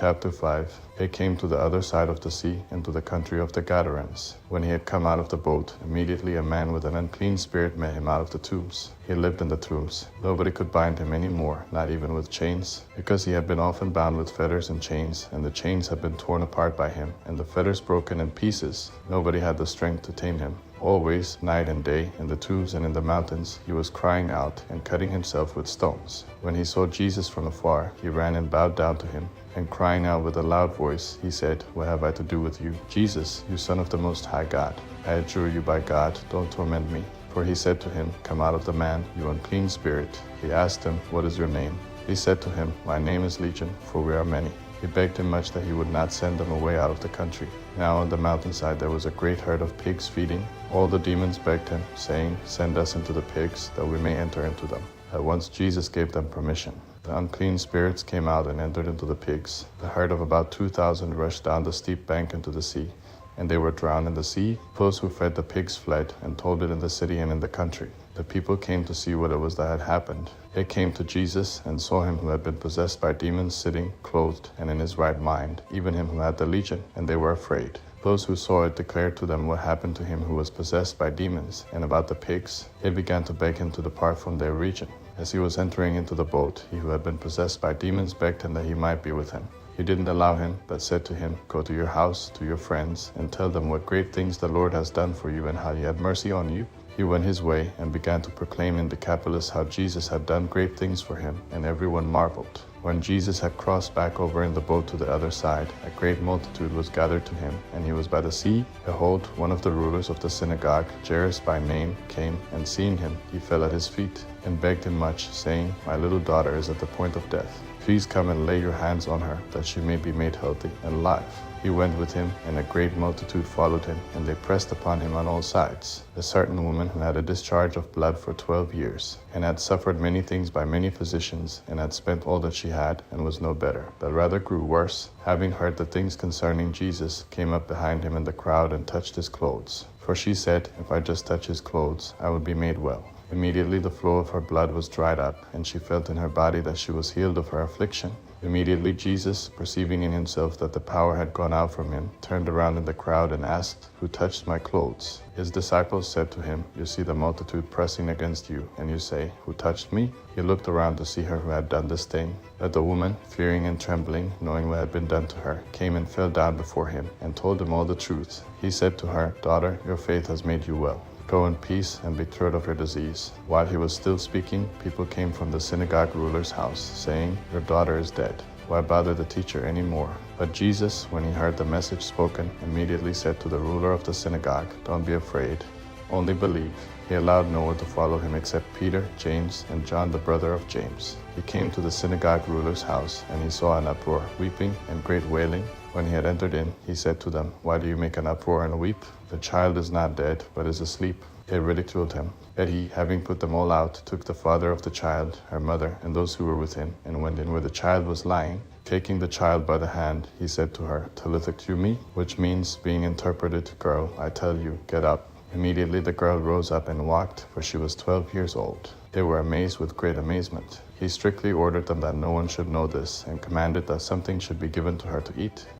Chapter 5. They came to the other side of the sea, into the country of the Gadarenes. When he had come out of the boat, immediately a man with an unclean spirit met him out of the tombs. He lived in the tombs. Nobody could bind him any more, not even with chains, because he had been often bound with fetters and chains, and the chains had been torn apart by him, and the fetters broken in pieces. Nobody had the strength to tame him. Always, night and day, in the tombs and in the mountains, he was crying out and cutting himself with stones. When he saw Jesus from afar, he ran and bowed down to him, and crying out with a loud voice, he said, "What have I to do with you, Jesus, you Son of the Most High God? I adjure you by God, don't torment me." For he said to him, "Come out of the man, you unclean spirit." He asked him, "What is your name?" He said to him, "My name is Legion, for we are many." He begged him much that he would not send them away out of the country. Now on the mountainside there was a great herd of pigs feeding. All the demons begged him, saying, "Send us into the pigs, that we may enter into them." At once Jesus gave them permission. The unclean spirits came out and entered into the pigs. The herd of about 2,000 rushed down the steep bank into the sea, and they were drowned in the sea. Those who fed the pigs fled and told it in the city and in the country. The people came to see what it was that had happened. They came to Jesus and saw him who had been possessed by demons sitting, clothed, and in his right mind, even him who had the legion, and they were afraid. Those who saw it declared to them what happened to him who was possessed by demons, and about the pigs. They began to beg him to depart from their region. As he was entering into the boat, he who had been possessed by demons begged him that he might be with him. He didn't allow him, but said to him, "Go to your house, to your friends, and tell them what great things the Lord has done for you and how he had mercy on you." He went his way and began to proclaim in Decapolis how Jesus had done great things for him, and everyone marveled. When Jesus had crossed back over in the boat to the other side, a great multitude was gathered to him, and he was by the sea. Behold, one of the rulers of the synagogue, Jairus by name, came, and seeing him, he fell at his feet, and begged him much, saying, "My little daughter is at the point of death. Please come and lay your hands on her, that she may be made healthy and live." He went with him, and a great multitude followed him, and they pressed upon him on all sides. A certain woman who had a discharge of blood for 12 years, and had suffered many things by many physicians, and had spent all that she had, and was no better, but rather grew worse, having heard the things concerning Jesus, came up behind him in the crowd and touched his clothes. For she said, "If I just touch his clothes, I will be made well." Immediately the flow of her blood was dried up, and she felt in her body that she was healed of her affliction. Immediately Jesus, perceiving in himself that the power had gone out from him, turned around in the crowd and asked, "Who touched my clothes?" His disciples said to him, "You see the multitude pressing against you, and you say, 'Who touched me?'" He looked around to see her who had done this thing. But the woman, fearing and trembling, knowing what had been done to her, came and fell down before him, and told him all the truth. He said to her, "Daughter, your faith has made you well. Go in peace and be cured of your disease." While he was still speaking, people came from the synagogue ruler's house, saying, "Your daughter is dead. Why bother the teacher any more?" But Jesus, when he heard the message spoken, immediately said to the ruler of the synagogue, "Don't be afraid, only believe." He allowed no one to follow him except Peter, James, and John, the brother of James. He came to the synagogue ruler's house, and he saw an uproar, weeping and great wailing. When he had entered in, he said to them, "Why do you make an uproar and weep? The child is not dead, but is asleep." They ridiculed him. Yet he, having put them all out, took the father of the child, her mother, and those who were with him, and went in where the child was lying. Taking the child by the hand, he said to her, "Talitha cumi," which means, being interpreted, "Girl, I tell you, get up." Immediately the girl rose up and walked, for she was 12 years old. They were amazed with great amazement. He strictly ordered them that no one should know this, and commanded that something should be given to her to eat.